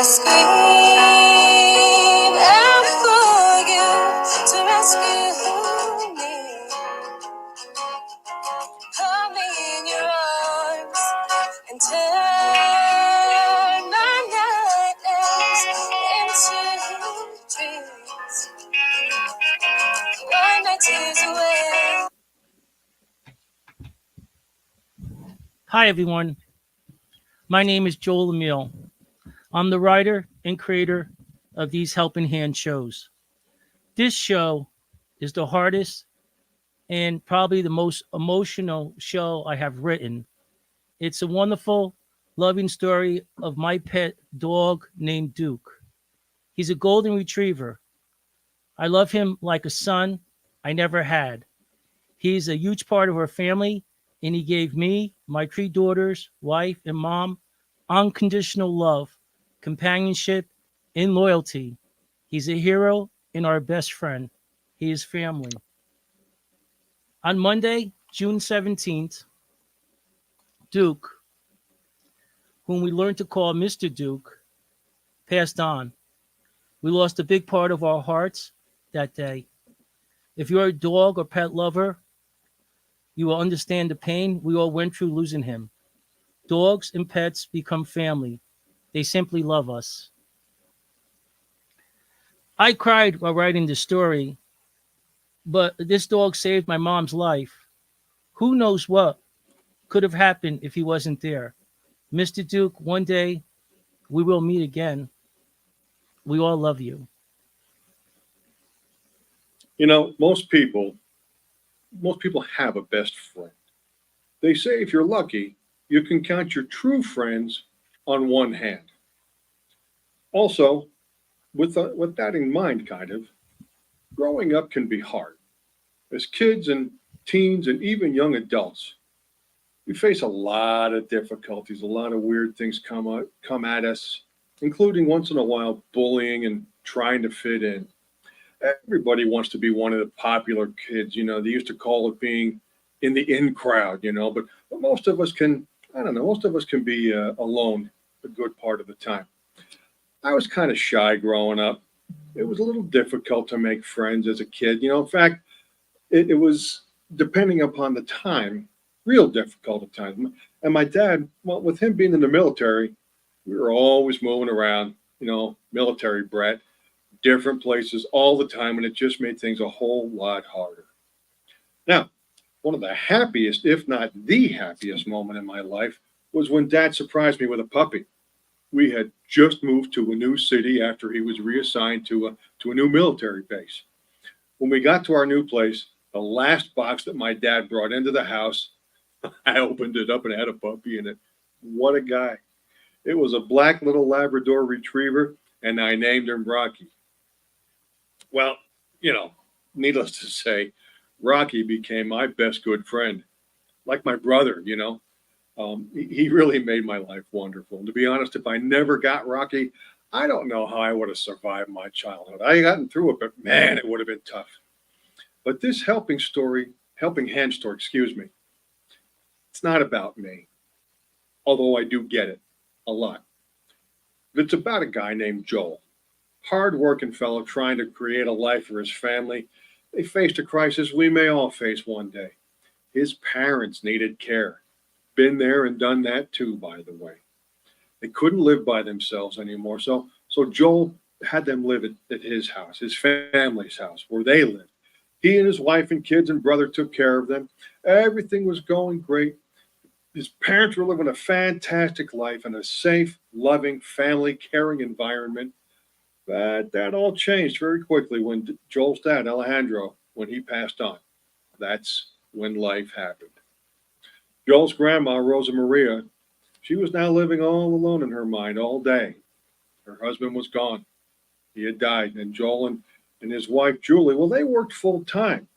scream out for you to rescue me. Hold me in your arms and turn my nightmares into dreams. Wipe my tears away. Hi, everyone. My name is Joel Emile. I'm the writer and creator of these Helping Hand shows. This show is the hardest and probably the most emotional show I have written. It's a wonderful, loving story of my pet dog named Duke. He's a golden retriever. I love him like a son I never had. He's a huge part of our family, and he gave me, my three daughters, wife, and mom unconditional love, companionship, and loyalty. He's a hero and our best friend. He is family. On Monday, June 17th, Duke, whom we learned to call Mr. Duke, passed on. We lost a big part of our hearts that day. If you're a dog or pet lover, you will understand the pain we all went through losing him. Dogs and pets become family. They simply love us. I cried while writing the story, but this dog saved my mom's life. Who knows what could have happened if he wasn't there? Mr. Duke, one day we will meet again. We all love you. You know, most people have a best friend. They say if you're lucky, you can count your true friends on one hand. Also, with that in mind, kind of, growing up can be hard. As kids and teens and even young adults, we face a lot of difficulties, a lot of weird things come at us, including once in a while bullying and trying to fit in. Everybody wants to be one of the popular kids. You know, they used to call it being in the in crowd, but most of us can, I don't know, most of us can be alone a good part of the time. I was kind of shy growing up. It was a little difficult to make friends as a kid. In fact, it was, depending upon the time, real difficult at times. And my dad, well, with him being in the military, we were always moving around, military brat, different places all the time, and it just made things a whole lot harder. Now, one of the happiest, if not the happiest moment in my life was when dad surprised me with a puppy. We had just moved to a new city after he was reassigned to a new military base. When we got to our new place, the last box that my dad brought into the house, I opened it up and it had a puppy in it. What a guy. It was a black little Labrador retriever, and I named him Rocky. Well, you know, needless to say, Rocky became my best good friend, like my brother. He really made my life wonderful. And to be honest, if I never got Rocky, I don't know how I would have survived my childhood. I gotten through it, but man, it would have been tough. But this helping hand story, excuse me, it's not about me, although I do get it a lot. It's about a guy named Joel, hard-working fellow trying to create a life for his family. They faced a crisis we may all face one day. His parents needed care. Been there and done that too, by the way. They couldn't live by themselves anymore. So Joel had them live at his house, his family's house, where they lived. He and his wife and kids and brother took care of them. Everything was going great. His parents were living a fantastic life in a safe, loving, family caring environment. But that all changed very quickly when Joel's dad, Alejandro, when he passed on. That's when life happened. Joel's grandma, Rosa Maria, she was now living all alone in her mind all day. Her husband was gone. He had died. And Joel and his wife, Julie, well, they worked full time.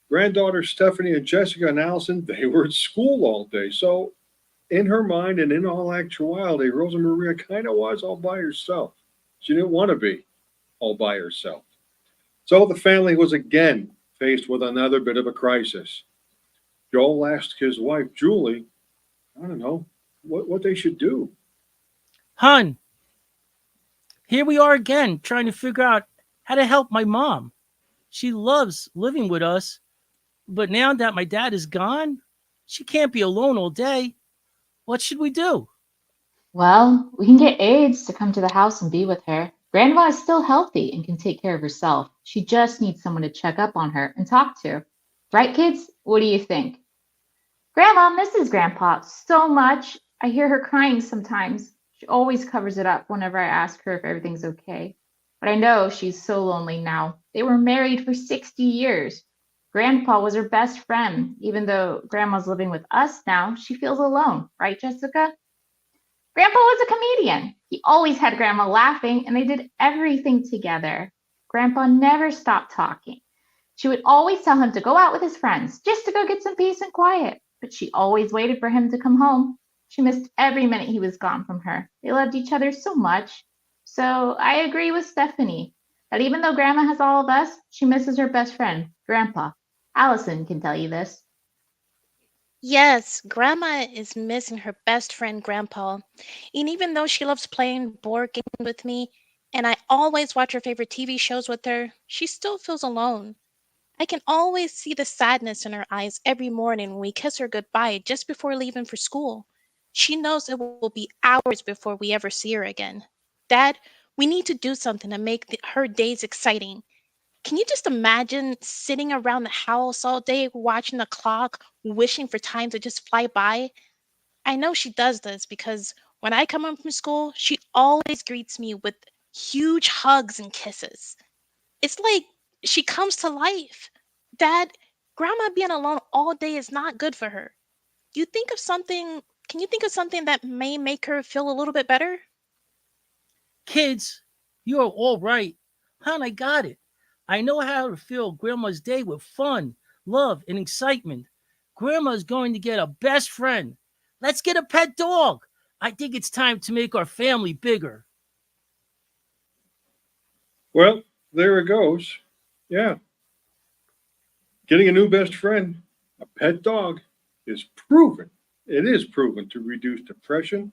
Granddaughters Stephanie and Jessica and Allison, they were at school all day. So, in her mind and in all actuality, Rosa Maria kind of was all by herself. She didn't want to be all by herself. So, the family was again faced with another bit of a crisis. Joel asked his wife, Julie, I don't know, what they should do. Hun, Here we are again trying to figure out how to help my mom. She loves living with us, but now that my dad is gone, she can't be alone all day. What should we do? Well, we can get aides to come to the house and be with her. Grandma is still healthy and can take care of herself. She just needs someone to check up on her and talk to. Right, kids? What do you think? Grandma misses Grandpa so much. I hear her crying sometimes. She always covers it up whenever I ask her if everything's okay. But I know she's so lonely now. They were married for 60 years. Grandpa was her best friend. Even though Grandma's living with us now, she feels alone. Right, Jessica? Grandpa was a comedian. He always had Grandma laughing, and they did everything together. Grandpa never stopped talking. She would always tell him to go out with his friends, just to go get some peace and quiet. But she always waited for him to come home. She missed every minute he was gone from her. They loved each other so much. So I agree with Stephanie that even though Grandma has all of us, she misses her best friend, Grandpa. Allison can tell you this. Yes, Grandma is missing her best friend, Grandpa. And even though she loves playing board games with me, and I always watch her favorite TV shows with her, she still feels alone. I can always see the sadness in her eyes every morning when we kiss her goodbye just before leaving for school. She knows it will be hours before we ever see her again. Dad, we need to do something to make her days exciting. Can you just imagine sitting around the house all day watching the clock, wishing for time to just fly by? I know she does this because when I come home from school, she always greets me with huge hugs and kisses. It's like she comes to life. Dad, Grandma being alone all day is not good for her. You think of something, can you think of something that may make her feel a little bit better? Kids, you are all right. Hon, I got it. I know how to fill Grandma's day with fun, love, and excitement. Grandma's going to get a best friend. Let's get a pet dog. I think it's time to make our family bigger. Well, there it goes. Yeah, getting a new best friend, a pet dog, is proven. It is proven to reduce depression,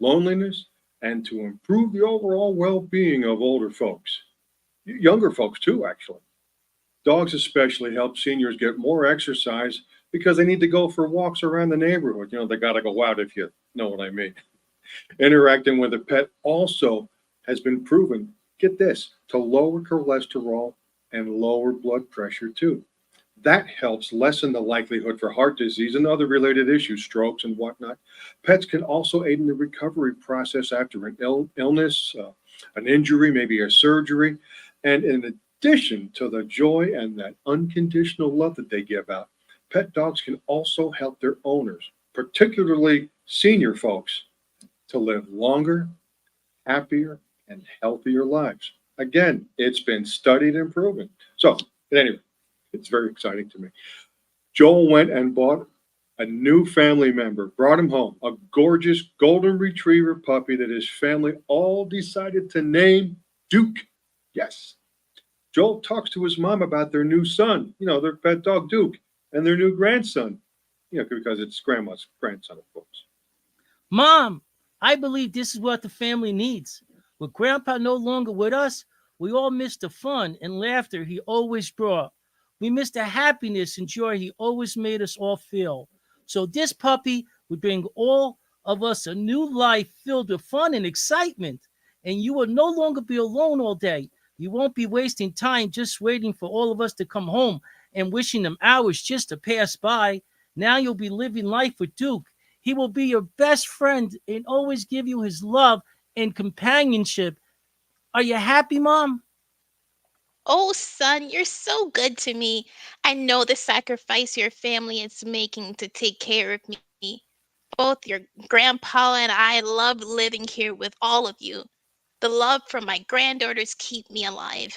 loneliness, and to improve the overall well being of older folks. Younger folks, too, actually. Dogs, especially, help seniors get more exercise because they need to go for walks around the neighborhood. They got to go out if you know what I mean. Interacting with a pet also has been proven, get this, to lower cholesterol and lower blood pressure, too. That helps lessen the likelihood for heart disease and other related issues, strokes and whatnot. Pets can also aid in the recovery process after an illness, an injury, maybe a surgery. And in addition to the joy and that unconditional love that they give out, pet dogs can also help their owners, particularly senior folks, to live longer, happier, and healthier lives. Again, it's been studied and proven. So, at any rate, it's very exciting to me. Joel went and bought a new family member, brought him home, a gorgeous golden retriever puppy that his family all decided to name Duke. Yes. Joel talks to his mom about their new son, their pet dog Duke, and their new grandson, because it's grandma's grandson, of course. Mom, I believe this is what the family needs. With Grandpa no longer with us, we all miss the fun and laughter he always brought. We miss the happiness and joy he always made us all feel. So this puppy would bring all of us a new life filled with fun and excitement. And you will no longer be alone all day. You won't be wasting time just waiting for all of us to come home and wishing them hours just to pass by. Now you'll be living life with Duke. He will be your best friend and always give you his love and companionship. Are you happy, Mom? Oh, son, you're so good to me. I know the sacrifice your family is making to take care of me. Both your grandpa and I love living here with all of you. The love from my granddaughters keep me alive.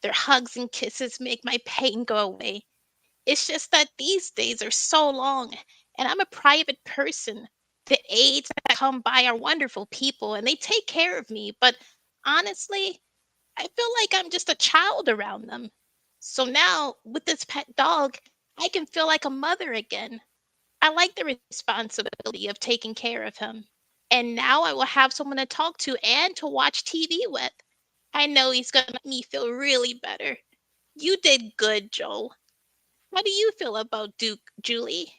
Their hugs and kisses make my pain go away. It's just that these days are so long, and I'm a private person. The aides that come by are wonderful people, and they take care of me, but honestly, I feel like I'm just a child around them. So now, with this pet dog, I can feel like a mother again. I like the responsibility of taking care of him. And now I will have someone to talk to and to watch TV with. I know he's gonna make me feel really better. You did good, Joel. How do you feel about Duke, Julie?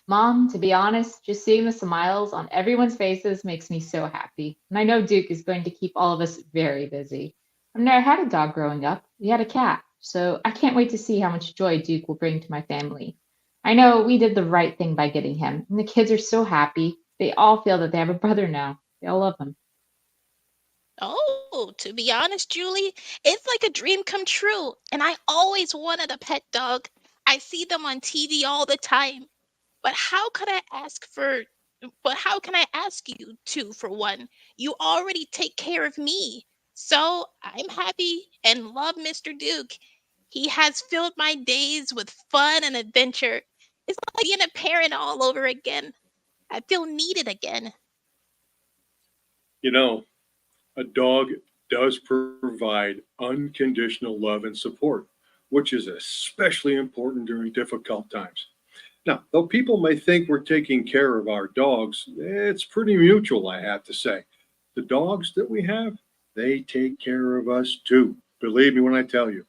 Mom, to be honest, just seeing the smiles on everyone's faces makes me so happy. And I know Duke is going to keep all of us very busy. I've never had a dog growing up. We had a cat. So I can't wait to see how much joy Duke will bring to my family. I know we did the right thing by getting him, and the kids are so happy. They all feel that they have a brother now. They all love him. Oh, to be honest, Julie, it's like a dream come true. And I always wanted a pet dog. I see them on TV all the time. But how could I ask for but how can I ask you to for one? You already take care of me. So I'm happy and love Mr. Duke. He has filled my days with fun and adventure. It's like being a parent all over again. I feel needed again. You know, a dog does provide unconditional love and support, which is especially important during difficult times. Now, though people may think we're taking care of our dogs, it's pretty mutual, I have to say. The dogs that we have, they take care of us too. Believe me when I tell you.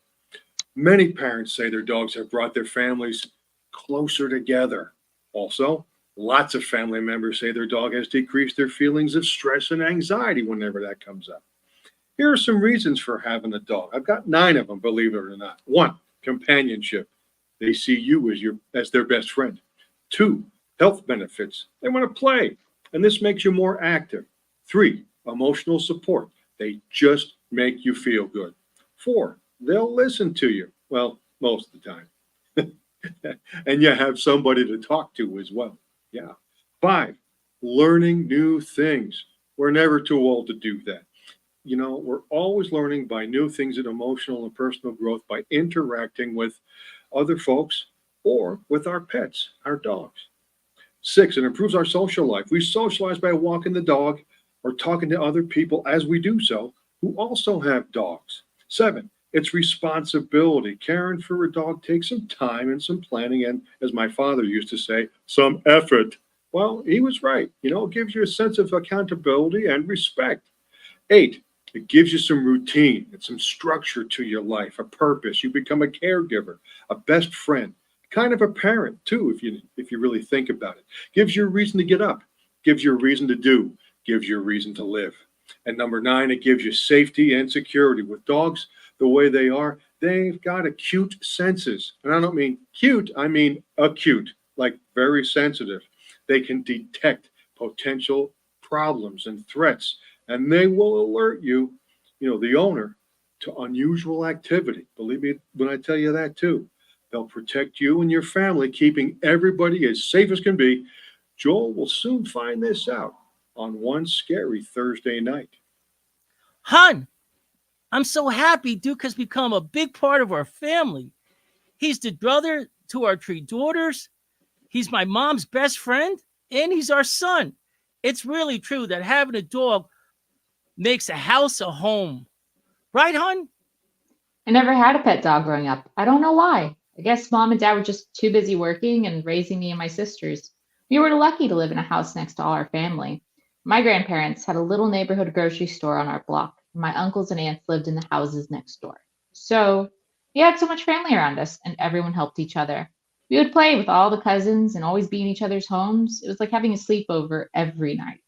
Many parents say their dogs have brought their families closer together. Also, lots of family members say their dog has decreased their feelings of stress and anxiety whenever that comes up. Here are some reasons for having a dog. I've got 9 of them, believe it or not. 1, companionship. They see you as their best friend. 2, health benefits. They want to play, and this makes you more active. 3, emotional support. They just make you feel good. 4, they'll listen to you. Well, most of the time. And you have somebody to talk to as well. Yeah. 5, learning new things. We're never too old to do that. We're always learning by new things in emotional and personal growth by interacting with other folks or with our pets, our dogs. 6, it improves our social life. We socialize by walking the dog or talking to other people as we do so who also have dogs. 7, it's responsibility. Caring for a dog takes some time and some planning, and as my father used to say, some effort. Well, he was right. It gives you a sense of accountability and respect. 8, it gives you some routine and some structure to your life, a purpose. You become a caregiver, a best friend, kind of a parent too, if you really think about it. Gives you a reason to get up, gives you a reason to do, gives you a reason to live. And number 9, it gives you safety and security. With dogs the way they are, they've got acute senses. And I don't mean cute, I mean acute, like very sensitive. They can detect potential problems and threats, and they will alert you, the owner, to unusual activity. Believe me when I tell you that too. They'll protect you and your family, keeping everybody as safe as can be. Joel will soon find this out on one scary Thursday night. Hun, I'm so happy Duke has become a big part of our family. He's the brother to our 3 daughters. He's my mom's best friend, and he's our son. It's really true that having a dog makes a house a home. Right, hun? I never had a pet dog growing up. I don't know why. I guess mom and dad were just too busy working and raising me and my sisters. We were lucky to live in a house next to all our family. My grandparents had a little neighborhood grocery store on our block, and my uncles and aunts lived in the houses next door. So we had so much family around us, and everyone helped each other. We would play with all the cousins and always be in each other's homes. It was like having a sleepover every night.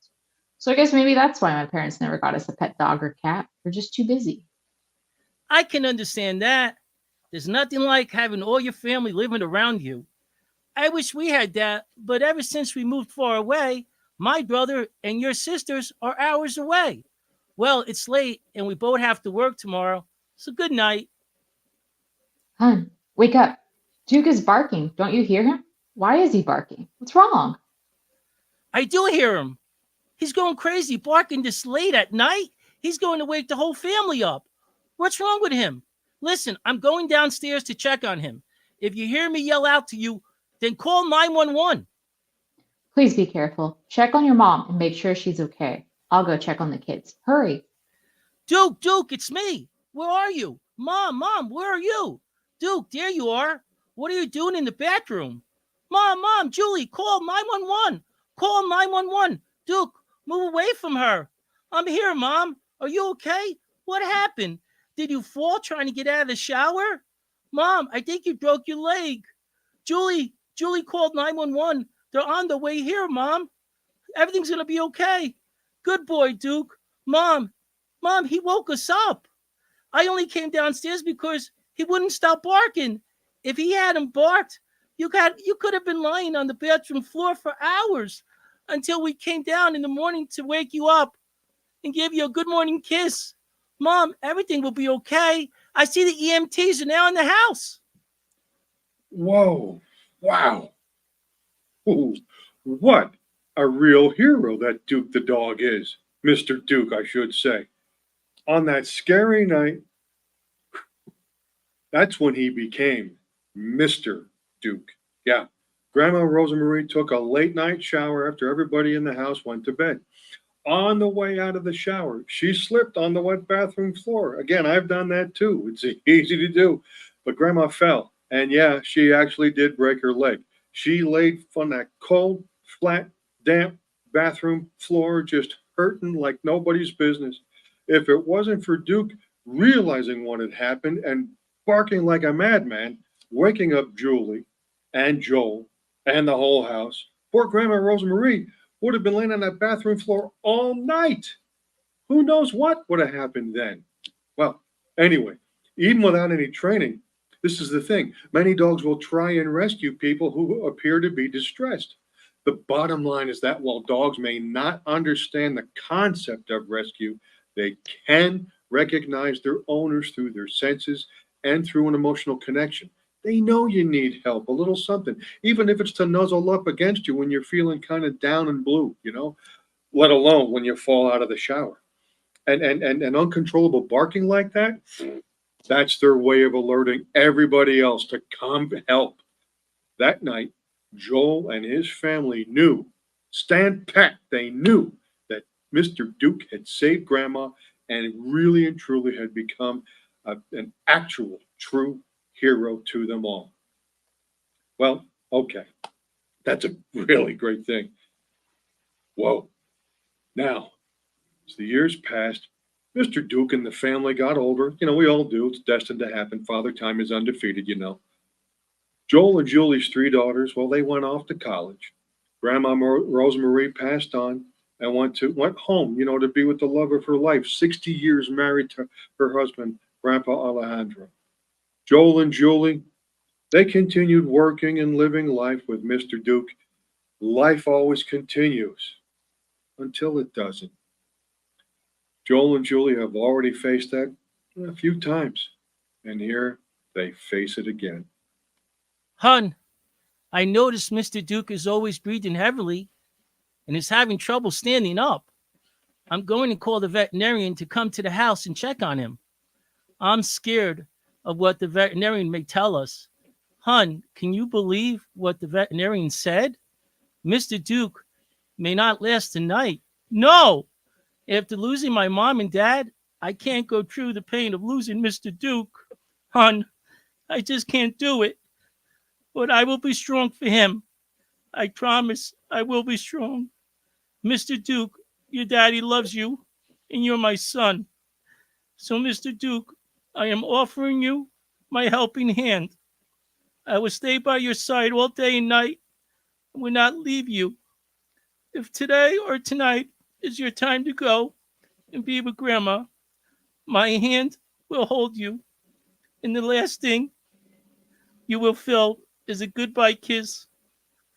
So I guess maybe that's why my parents never got us a pet dog or cat. We're just too busy. I can understand that. There's nothing like having all your family living around you. I wish we had that, but ever since we moved far away, my brother and your sisters are hours away. Well, it's late and we both have to work tomorrow, so good night. Hun, wake up. Duke is barking. Don't you hear him? Why is he barking? What's wrong? I do hear him. He's going crazy barking this late at night. He's going to wake the whole family up. What's wrong with him? Listen, I'm going downstairs to check on him. If you hear me yell out to you, then call 911. Please be careful. Check on your mom and make sure she's okay. I'll go check on the kids. Hurry. Duke, it's me. Where are you? Mom, where are you? Duke, there you are. What are you doing in the bathroom? Mom, Julie, call 911. Call 911. Duke, move away from her. I'm here, Mom. Are you okay? What happened? Did you fall trying to get out of the shower? Mom, I think you broke your leg. Julie called 911. They're on the way here, Mom. Everything's going to be okay. Good boy, Duke. Mom, he woke us up. I only came downstairs because he wouldn't stop barking. If he hadn't barked, you could have been lying on the bathroom floor for hours until we came down in the morning to wake you up and give you a good morning kiss. Mom, everything will be okay. I see the EMTs are now in the house. Whoa. Wow. Ooh, what a real hero that Duke the dog is. Mr. Duke, I should say. On that scary night, that's when he became Mr. Duke. Yeah. Grandma Rosemarie took a late night shower after everybody in the house went to bed. On the way out of the shower, she slipped on the wet bathroom floor. Again, I've done that too. It's easy to do. But Grandma fell. And yeah, she actually did break her leg. She laid on that cold, flat, damp bathroom floor, just hurting like nobody's business. If it wasn't for Duke realizing what had happened and barking like a madman, waking up Julie and Joel and the whole house, poor Grandma Rosemarie would have been laying on that bathroom floor all night. Who knows what would have happened then? Well, anyway, even without any training, this is the thing. Many dogs will try and rescue people who appear to be distressed. The bottom line is that while dogs may not understand the concept of rescue, they can recognize their owners through their senses and through an emotional connection. They know you need help, a little something, even if it's to nuzzle up against you when you're feeling kind of down and blue, let alone when you fall out of the shower. And uncontrollable barking like that, that's their way of alerting everybody else to come help. That night, Joel and his family knew, stand pat, they knew that Mr. Duke had saved Grandma and really and truly had become an actual, true hero to them all. Well, okay, that's a really great thing. Whoa. Now, as the years passed, Mr. Duke and the family got older. We all do. It's destined to happen. Father Time is undefeated. Joel and Julie's three daughters, well, they went off to college. Grandma Rosemarie passed on and went home, to be with the love of her life, 60 years married to her husband, Grandpa Alejandro. Joel and Julie, they continued working and living life with Mr. Duke. Life always continues until it doesn't. Joel and Julie have already faced that a few times, and here they face it again. Hun, I noticed Mr. Duke is always breathing heavily and is having trouble standing up. I'm going to call the veterinarian to come to the house and check on him. I'm scared of what the veterinarian may tell us. Hun, can you believe what the veterinarian said? Mr. Duke may not last the night. No! After losing my mom and dad, I can't go through the pain of losing Mr. Duke. Hun, I just can't do it. But I will be strong for him. I promise I will be strong. Mr. Duke, your daddy loves you, and you're my son. So, Mr. Duke, I am offering you my helping hand. I will stay by your side all day and night and will not leave you. If today or tonight is your time to go and be with Grandma, my hand will hold you. And the last thing you will feel is a goodbye kiss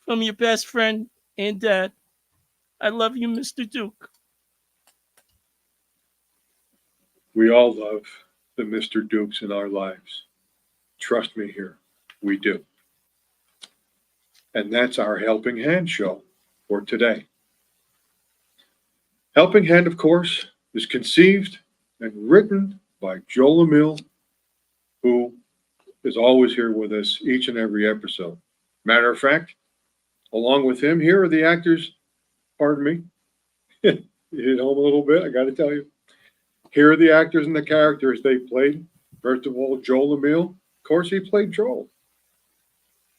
from your best friend and dad. I love you, Mr. Duke. We all love the Mr. Dukes in our lives. Trust me here, we do. And that's our Helping Hand show for today. Helping Hand, of course, is conceived and written by Joel Emile, who is always here with us each and every episode. Matter of fact, along with him, here are the actors. Pardon me. You hit home a little bit, I got to tell you. Here are the actors and the characters they played. First of all, Joel Emile. Of course, he played Joel.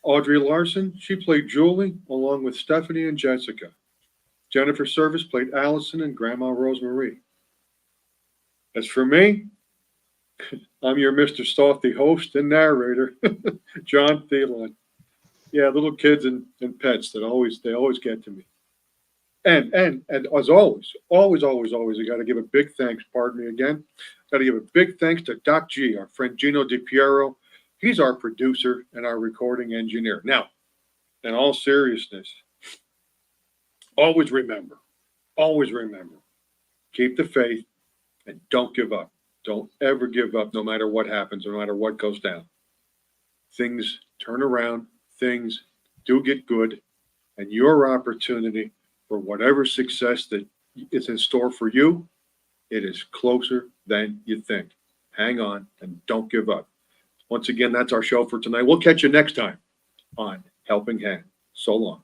Audrey Larson, she played Julie, along with Stephanie and Jessica. Jennifer Service played Allison and Grandma Rosemarie. As for me, I'm your Mr. Softy host and narrator, John Thielen. Yeah, little kids and pets they always get to me. And as always, I got to give a big thanks. Pardon me again. Got to give a big thanks to Doc G, our friend Gino DiPiero. He's our producer and our recording engineer. Now, in all seriousness, always remember, keep the faith and don't give up. Don't ever give up, no matter what happens, no matter what goes down. Things turn around, things do get good, and your opportunity for whatever success that is in store for you, it is closer than you think. Hang on and don't give up. Once again, that's our show for tonight. We'll catch you next time on Helping Hand. So long.